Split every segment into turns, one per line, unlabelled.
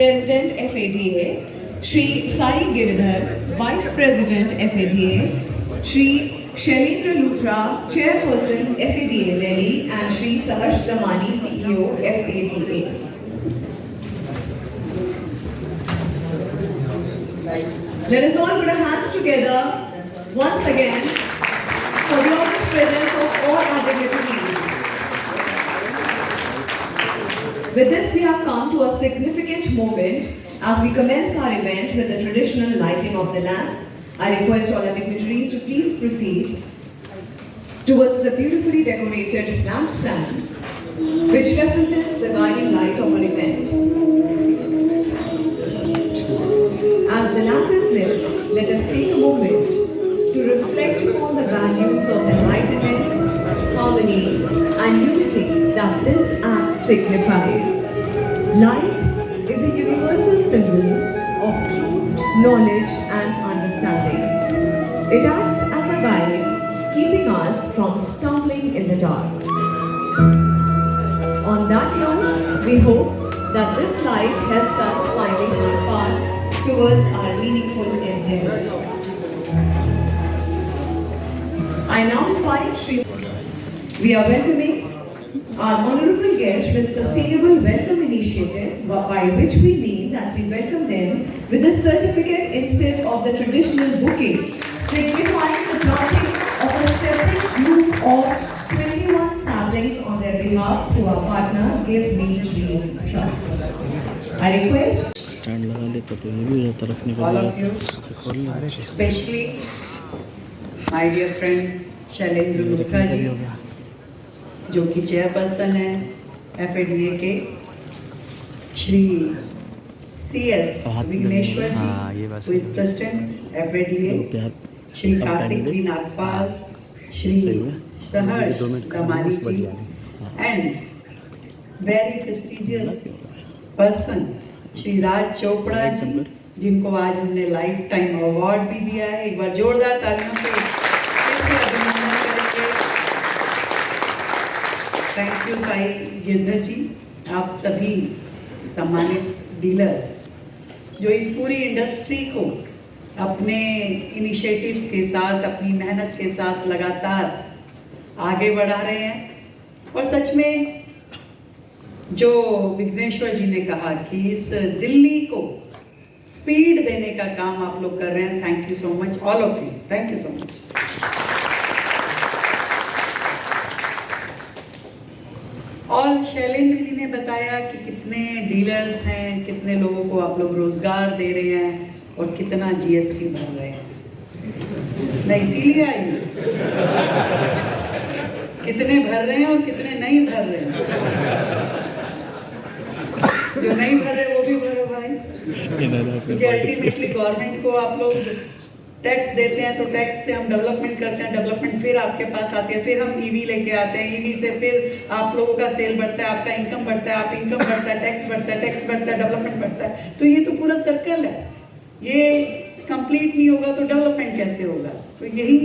President FADA, Shri Sai Giridhar, Vice President FADA, Shri Shailendra Luthra, Chairperson FADA Delhi, and Shri Saharsh Damani, CEO FADA. Let us all put our hands together once again for the august presence of all our dignitaries. With this, we have come to a significant moment as we commence our event with the traditional lighting of the lamp. I request all our dignitaries to please proceed towards the beautifully decorated lampstand, which represents the guiding light of our event. As the lamp is lit, let us take a moment to reflect on the values of enlightenment, harmony, and unity that this act signifies. Light is a universal symbol of truth, knowledge, and understanding. It acts as a guide, keeping us from stumbling in the dark. On that note, we hope that this light helps us finding our paths towards our meaningful endeavors. I now invite Shri. We are welcoming our honorable guest with Sustainable Welcome Initiative, by which we mean that we welcome them with a certificate instead of the traditional bouquet, signifying the planting of a separate group of 21 saplings on their behalf through our partner Give Me Trees Trust. I request
all of you, especially my dear friend Shailendra Luthra जी, जो कि chairperson है FADA के, Shri CS Vighneshwar ji, who is president FADA, Shri Kartik V Nagpal, Shri सहर्ष दमानी जी, and very prestigious person Shri Raj Chopra ji, जिनको आज हमने life time award भी दिया है. एक बार जोरदार तालियों से थैंक यू साई गिरधर जी. आप सभी सम्मानित डीलर्स जो इस पूरी इंडस्ट्री को अपने इनिशिएटिव्स के साथ, अपनी मेहनत के साथ लगातार आगे बढ़ा रहे हैं. और सच में जो विघ्नेश्वर जी ने कहा कि इस दिल्ली को स्पीड देने का काम आप लोग कर रहे हैं. Thank you so much all of you. Thank you so much. और शैलेंद्र जी ने बताया कि कितने डीलर्स हैं, कितने लोगों को आप लोग रोजगार दे रहे हैं और कितना GST भर रहे हैं. मैं इसीलिए आई हूँ, कितने भर रहे हैं और कितने नहीं भर रहे हैं. जो नहीं भर रहे वो भी भरो भाई, क्योंकि अल्टीमेटली गवर्नमेंट को आप लोग टैक्स देते हैं तो टैक्स से हम डेवलपमेंट करते हैं. डेवलपमेंट फिर आपके पास आती है, फिर हम EV लेके आते हैं. EV से फिर आप लोगों का सेल बढ़ता है, आपका इनकम बढ़ता है, आप इनकम बढ़ता है, टैक्स बढ़ता है, टैक्स बढ़ता है, डेवलपमेंट बढ़ता है. तो ये तो पूरा सर्कल है. ये कंप्लीट नहीं होगा तो डेवलपमेंट कैसे होगा. तो यही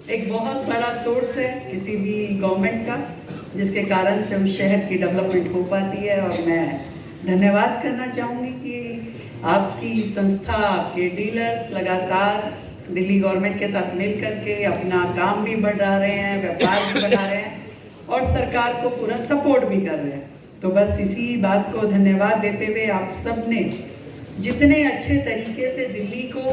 एक बहुत बड़ा सोर्स है किसी भी गवर्नमेंट का, जिसके कारण से उस शहर की डेवलपमेंट हो पाती है. और मैं धन्यवाद करना चाहूँगी कि आपकी संस्था, आपके डीलर्स लगातार दिल्ली गवर्नमेंट के साथ मिल करके अपना काम भी बढ़ा रहे हैं, व्यापार भी बढ़ा रहे हैं और सरकार को पूरा सपोर्ट भी कर रहे हैं. तो बस इसी बात को धन्यवाद देते हुए आप सब ने जितने अच्छे तरीके से दिल्ली को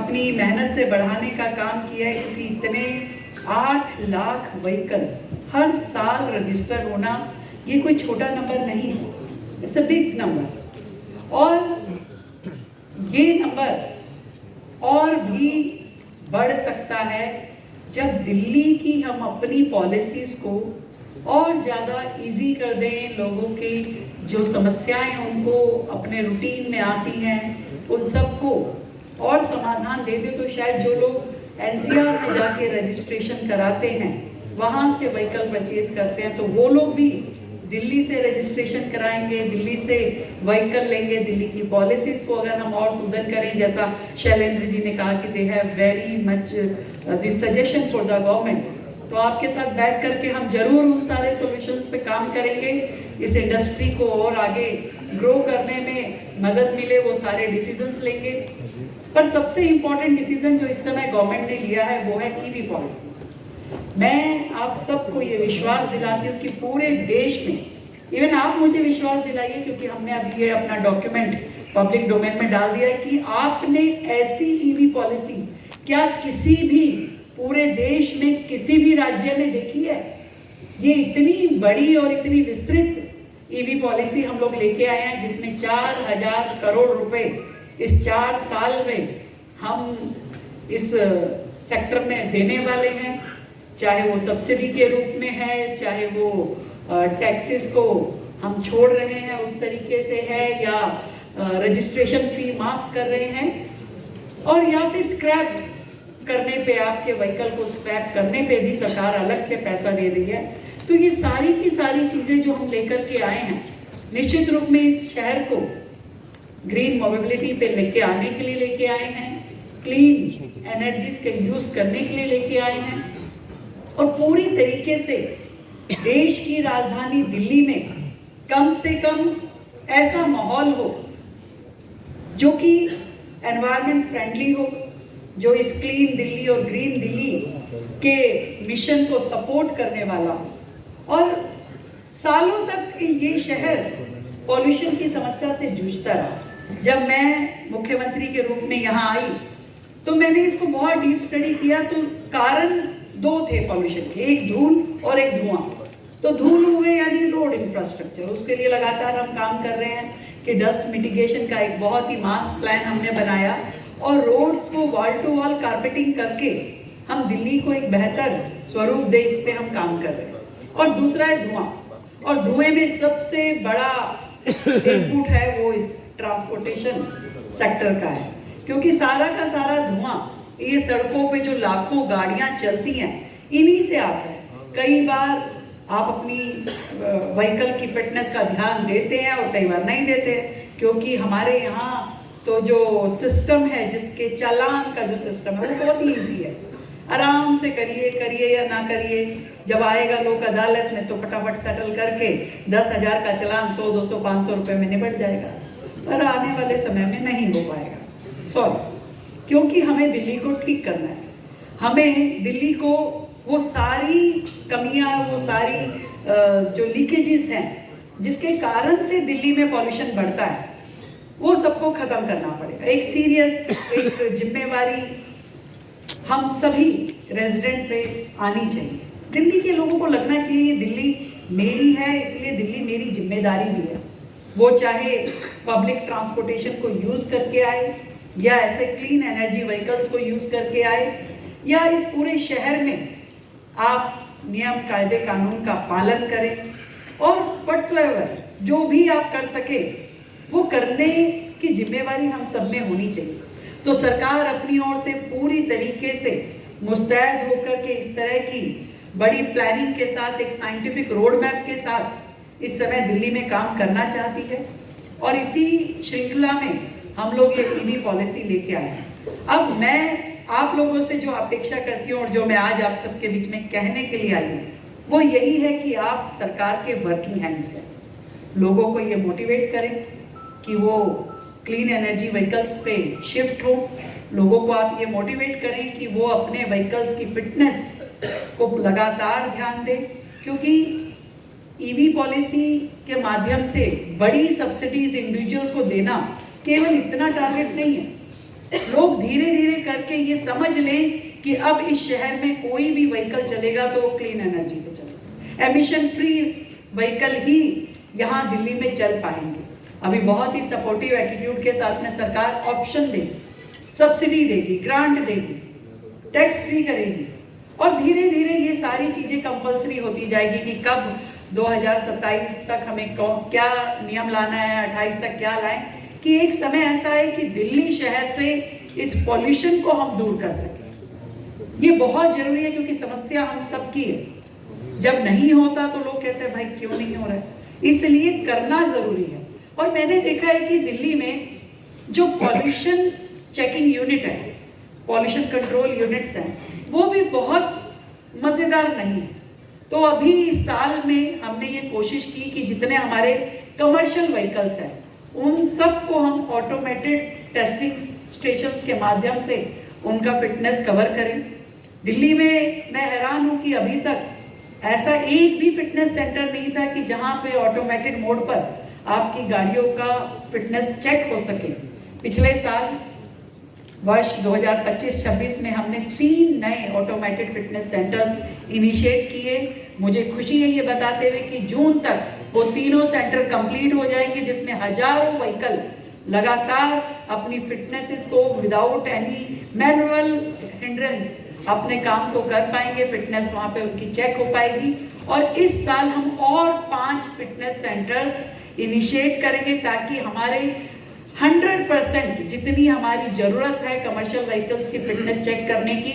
अपनी मेहनत से बढ़ाने का काम किया है, क्योंकि इतने 8 लाख व्हीकल हर साल रजिस्टर होना ये कोई छोटा नंबर नहीं है. It's a big number. और ये नंबर और भी बढ़ सकता है जब दिल्ली की हम अपनी पॉलिसीज को और ज़्यादा इजी कर दें. लोगों की जो समस्याएं उनको अपने रूटीन में आती हैं उन सबको और समाधान दे दें. तो शायद जो लोग NCR में जाके रजिस्ट्रेशन कराते हैं, वहाँ से व्हीकल परचेज करते हैं, तो वो लोग भी दिल्ली से रजिस्ट्रेशन कराएंगे, दिल्ली से व्हीकल लेंगे. दिल्ली की पॉलिसीज को अगर हम और सुधर करें, जैसा शैलेंद्र जी ने कहा कि they have very much this suggestion for the government, तो आपके साथ बैठ करके हम जरूर उन सारे सॉल्यूशंस पे काम करेंगे। इस इंडस्ट्री को और आगे ग्रो करने में मदद मिले वो सारे डिसीजंस लेंगे। पर सबसे इम्पोर्टेंट डिसीजन जो इस समय गवर्नमेंट ने लिया है वो है ईवी पॉलिसी। मैं आप सबको ये विश्वास दिलाती हूँ कि पूरे देश में, इवन आप मुझे विश्वास दिलाइए क्योंकि हमने अभी ये अपना डॉक्यूमेंट पब्लिक डोमेन में डाल दिया है कि आपने ऐसी ईवी पॉलिसी क्या किसी भी पूरे देश में किसी भी राज्य में देखी है? ये इतनी बड़ी और इतनी विस्तृत ईवी पॉलिसी हम लोग लेके आए हैं जिसमें 4000 करोड़ रुपए इस 4 साल में हम इस सेक्टर में देने वाले हैं। चाहे वो सब्सिडी के रूप में है, चाहे वो टैक्सेस को हम छोड़ रहे हैं उस तरीके से है, या रजिस्ट्रेशन फी माफ कर रहे हैं, और या फिर स्क्रैप करने पे, आपके व्हीकल को स्क्रैप करने पे भी सरकार अलग से पैसा दे रही है। तो ये सारी की सारी चीजें जो हम लेकर के आए हैं, निश्चित रूप में इस शहर को ग्रीन मोबिलिटी पे लेके आने के लिए लेके आए हैं, क्लीन एनर्जीज के यूज करने के लिए लेके आए हैं, और पूरी तरीके से देश की राजधानी दिल्ली में कम से कम ऐसा माहौल हो जो कि एनवायरनमेंट फ्रेंडली हो, जो इस क्लीन दिल्ली और ग्रीन दिल्ली के मिशन को सपोर्ट करने वाला हो। और सालों तक ये शहर पॉल्यूशन की समस्या से जूझता रहा। जब मैं मुख्यमंत्री के रूप में यहाँ आई तो मैंने इसको बहुत डीप स्टडी किया। तो कारण 2 थे पॉल्यूशन के, एक धूल और एक धुआं। तो धूल हुए यानी रोड इंफ्रास्ट्रक्चर, उसके लिए लगातार हम काम कर रहे हैं कि डस्ट मिटिगेशन का एक बहुत ही मास प्लान हमने बनाया और रोड्स को वॉल टू वॉल कारपेटिंग करके हम दिल्ली को एक बेहतर स्वरूप दे, इस पे हम काम कर रहे हैं। और दूसरा है धुआं, और धुएं में सबसे बड़ा इनपुट है वो इस ट्रांसपोर्टेशन सेक्टर का है, क्योंकि सारा का सारा धुआं ये सड़कों पे जो लाखों गाड़ियां चलती हैं इन्हीं से आता है। कई बार आप अपनी व्हीकल की फिटनेस का ध्यान देते हैं और कई बार नहीं देते हैं, क्योंकि हमारे यहाँ तो जो सिस्टम है, जिसके चालान का जो सिस्टम है वो बहुत ही ईजी है। आराम से करिए या ना करिए, जब आएगा लोग अदालत में तो फटाफट सेटल करके 10,000 का चालान 100, 200, 500 रुपये में निपट जाएगा। पर आने वाले समय में नहीं हो पाएगा, सॉरी, क्योंकि हमें दिल्ली को ठीक करना है। हमें दिल्ली को वो सारी कमियां, वो सारी जो लीकेजेस हैं जिसके कारण से दिल्ली में पॉल्यूशन बढ़ता है, वो सबको खत्म करना पड़ेगा। एक सीरियस, एक जिम्मेवारी हम सभी रेजिडेंट पे आनी चाहिए। दिल्ली के लोगों को लगना चाहिए दिल्ली मेरी है, इसलिए दिल्ली मेरी जिम्मेदारी भी है। वो चाहे पब्लिक ट्रांसपोर्टेशन को यूज करके आए, या ऐसे क्लीन एनर्जी व्हीकल्स को यूज करके आए, या इस पूरे शहर में आप नियम कायदे कानून का पालन करें, और व्हाटसोएवर जो भी आप कर सके वो करने की जिम्मेवारी हम सब में होनी चाहिए। तो सरकार अपनी ओर से पूरी तरीके से मुस्तैद होकर के इस तरह की बड़ी प्लानिंग के साथ, एक साइंटिफिक रोड मैप के साथ इस समय दिल्ली में काम करना चाहती है, और इसी श्रृंखला में हम लोग ये ईवी पॉलिसी लेके आए हैं। अब मैं आप लोगों से जो अपेक्षा करती हूँ और जो मैं आज आप सबके बीच में कहने के लिए आई हूँ, वो यही है कि आप सरकार के वर्किंग हैंड्स हैं। लोगों को ये मोटिवेट करें कि वो क्लीन एनर्जी व्हीकल्स पे शिफ्ट हो। लोगों को आप ये मोटिवेट करें कि वो अपने व्हीकल्स की फिटनेस को लगातार ध्यान दें, क्योंकि ईवी पॉलिसी के माध्यम से बड़ी सब्सिडीज इंडिविजुअल्स को देना केवल इतना टारगेट नहीं है। लोग धीरे धीरे करके ये समझ लें कि अब इस शहर में कोई भी व्हीकल चलेगा तो वो क्लीन एनर्जी पे चलेगा। एमिशन फ्री व्हीकल ही यहाँ दिल्ली में चल पाएंगे। अभी बहुत ही सपोर्टिव एटीट्यूड के साथ में सरकार ऑप्शन देगी, सब्सिडी देगी, ग्रांट देगी, टैक्स फ्री करेगी, और धीरे धीरे ये सारी चीजें कंपलसरी होती जाएगी कि कब 2027 तक हमें क्या नियम लाना है, 28 तक क्या लाएं, कि एक समय ऐसा है कि दिल्ली शहर से इस पॉल्यूशन को हम दूर कर सकें। ये बहुत जरूरी है क्योंकि समस्या हम सबकी है। जब नहीं होता तो लोग कहते हैं भाई क्यों नहीं हो रहा है, इसलिए करना जरूरी है। और मैंने देखा है कि दिल्ली में जो पॉल्यूशन चेकिंग यूनिट है, पॉल्यूशन कंट्रोल यूनिट्स हैं, वो भी बहुत मज़ेदार नहीं है। तो अभी इस साल में हमने ये कोशिश की कि जितने हमारे कमर्शियल व्हीकल्स हैं उन सबको हम ऑटोमेटेड टेस्टिंग स्टेशंस के माध्यम से उनका फिटनेस कवर करें। दिल्ली में मैं हैरान हूँ कि अभी तक ऐसा एक भी फिटनेस सेंटर नहीं था कि जहाँ पे ऑटोमेटेड मोड पर आपकी गाड़ियों का फिटनेस चेक हो सके। पिछले साल वर्ष 2025-26 में हमने 3 नए ऑटोमेटेड फिटनेस सेंटर्स इनिशिएट किए। मुझे खुशी है ये बताते हुए कि जून तक वो तीनों सेंटर कंप्लीट हो जाएंगे, जिसमें हजारों व्हीकल लगातार अपनी फिटनेसेस को विदाउट एनी मैनुअल हिंड्रेंस अपने काम को कर पाएंगे। फिटनेस वहाँ पे उनकी चेक हो पाएगी। और इस साल हम और 5 फिटनेस सेंटर्स इनिशिएट करेंगे ताकि हमारे 100% जितनी हमारी ज़रूरत है कमर्शियल व्हीकल्स की फिटनेस चेक करने की,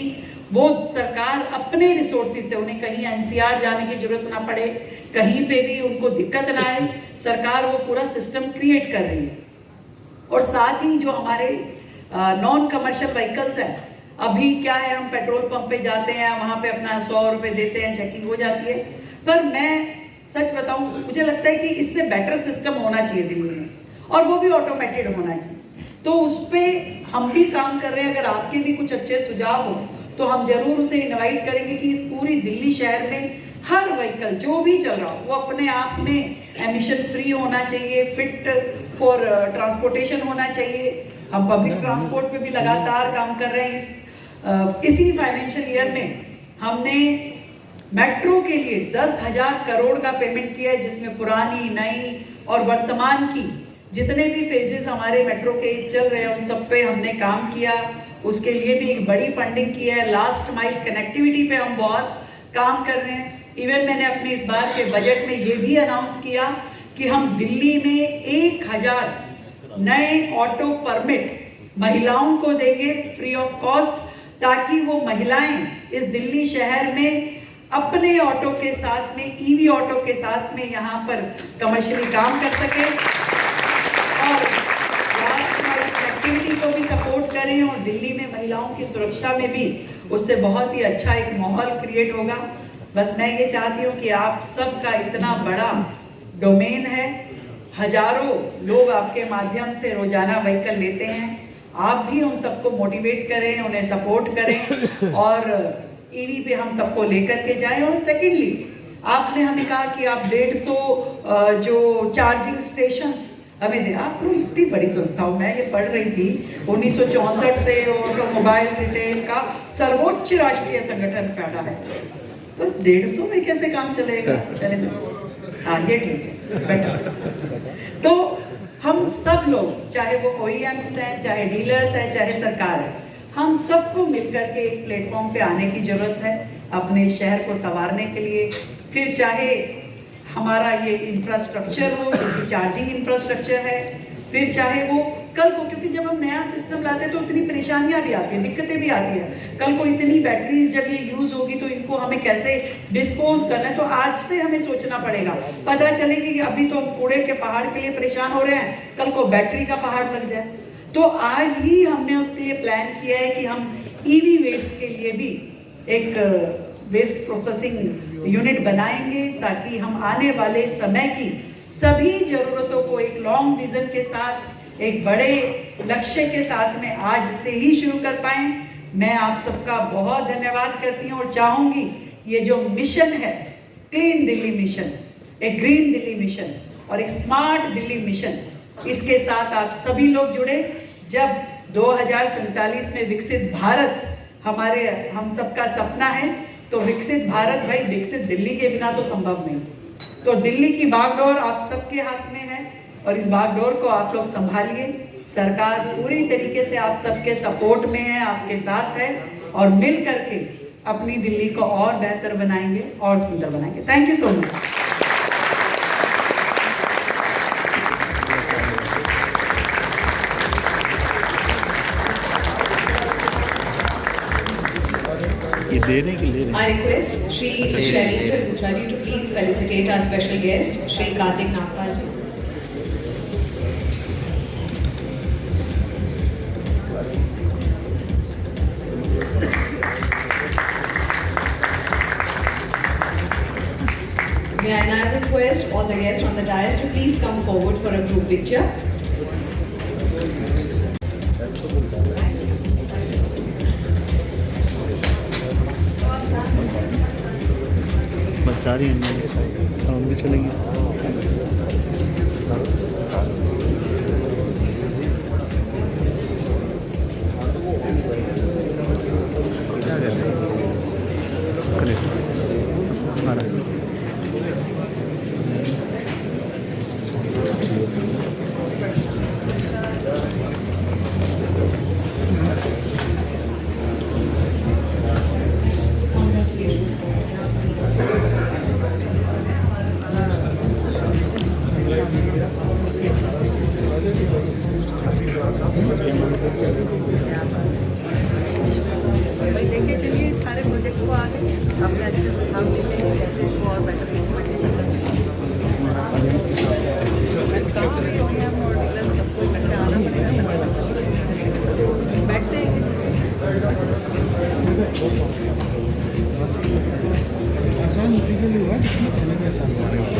वो सरकार अपने रिसोर्सेज से, उन्हें कहीं एनसीआर जाने की जरूरत ना पड़े, कहीं पे भी उनको दिक्कत ना आए, सरकार वो पूरा सिस्टम क्रिएट कर रही है। और साथ ही जो हमारे नॉन कमर्शियल व्हीकल्स हैं, अभी क्या है, हम पेट्रोल पंप पे जाते हैं, वहाँ पे अपना 100 रुपये देते हैं, चेकिंग हो जाती है। पर मैं सच बताऊँ, मुझे लगता है कि इससे बेटर सिस्टम होना चाहिए दिल्ली में, और वो भी ऑटोमेटेड होना चाहिए। तो उस पर हम भी काम कर रहे हैं। अगर आपके भी कुछ अच्छे सुझाव हो तो हम जरूर उसे इनवाइट करेंगे कि इस पूरी दिल्ली शहर में हर व्हीकल जो भी चल रहा हो वो अपने आप में एमिशन फ्री होना चाहिए, फिट फॉर ट्रांसपोर्टेशन होना चाहिए। हम पब्लिक ट्रांसपोर्ट पे भी लगातार काम कर रहे हैं। इसी फाइनेंशियल ईयर में हमने मेट्रो के लिए 10,000 करोड़ का पेमेंट किया है, जिसमें पुरानी, नई और वर्तमान की जितने भी फेजेस हमारे मेट्रो के चल रहे हैं उन सब पे हमने काम किया। उसके लिए भी एक बड़ी फंडिंग की है। लास्ट माइल कनेक्टिविटी पे हम बहुत काम कर रहे हैं। इवन मैंने अपने इस बार के बजट में ये भी अनाउंस किया कि हम दिल्ली में 1,000 नए ऑटो परमिट महिलाओं को देंगे फ्री ऑफ कॉस्ट, ताकि वो महिलाएं इस दिल्ली शहर में अपने ऑटो के साथ में, ईवी ऑटो के साथ में यहाँ पर कमर्शियली काम कर सके और लास्ट माइल कनेक्टिविटी को भी सपोर्ट करें। और दिल्ली में महिलाओं की सुरक्षा में भी उससे बहुत ही अच्छा एक माहौल क्रिएट होगा। बस मैं ये चाहती हूँ कि आप सबका इतना बड़ा डोमेन है, हजारों लोग आपके माध्यम से रोजाना व्हीकल लेते हैं, आप भी उन सबको मोटिवेट करें, उन्हें सपोर्ट करें और ईवी पे हम सबको लेकर के जाएं। और सेकेंडली, आपने हमें कहा कि आप 150 जो चार्जिंग स्टेशंस हमें दें। आप लोग इतनी बड़ी संस्था हो, मैं ये पढ़ रही थी 1964 से ऑटोमोबाइल रिटेल का सर्वोच्च राष्ट्रीय संगठन फैला है, तो 150 में कैसे काम चलेगा? चले हाँ, ये ठीक है, बेटर। तो हम सब लोग, चाहे वो OEMs हैं, चाहे डीलर्स हैं, चाहे सरकार है, हम सबको मिलकर के एक प्लेटफॉर्म पे आने की जरूरत है अपने शहर को संवारने के लिए। फिर चाहे हमारा ये इंफ्रास्ट्रक्चर हो, जो कि चार्जिंग इंफ्रास्ट्रक्चर है, फिर चाहे वो कल को, क्योंकि जब हम नया सिस्टम लाते हैं तो इतनी परेशानियां भी आती हैं, दिक्कतें भी आती हैं। कल को इतनी बैटरीज जब ये यूज होगी तो इनको हमें कैसे डिस्पोज करना है, तो आज से हमें सोचना पड़ेगा। पता चलेगी कि अभी तो हम कूड़े के पहाड़ के लिए परेशान हो रहे हैं, कल को बैटरी का पहाड़ लग जाए। तो आज ही हमने उसके लिए प्लान किया है कि हम ईवी वेस्ट के लिए भी एक वेस्ट प्रोसेसिंग यूनिट बनाएंगे, ताकि हम आने वाले समय की सभी जरूरतों को एक लॉन्ग विजन के साथ, एक बड़े लक्ष्य के साथ में आज से ही शुरू कर पाएं। मैं आप सबका बहुत धन्यवाद करती हूँ और चाहूँगी ये जो मिशन है, क्लीन दिल्ली मिशन, एक ग्रीन दिल्ली मिशन और एक स्मार्ट दिल्ली मिशन, इसके साथ आप सभी लोग जुड़े। जब 2047 में विकसित भारत हम सबका सपना है, तो विकसित भारत भाई विकसित दिल्ली के बिना तो संभव नहीं। तो दिल्ली की बागडोर आप सबके हाथ में है और इस बागडोर को आप लोग संभालिए। सरकार पूरी तरीके से आप सबके सपोर्ट में है, आपके साथ है और मिल करके अपनी दिल्ली को और बेहतर बनाएंगे और सुंदर बनाएंगे। Thank you so much.
I request Shri Shailendra Luthra ji to please felicitate our special guest, Shri Kartik Nagpal ji. please come forward for a group picture.
बचा रही हैं हम भी चलेंगे। क्या कर रहे हैं?
लेके चलिए सारे प्रोजेक्ट को आगे अपने अच्छे सुझाव देते हैं कैसे इसको और बेटर काम भी हो गया और प्लस सबको इकट्ठे आना पड़ेगा बैठते हैं।
आसान इसी के लिए हुआ जिसमें पहले भी आसान हुआ।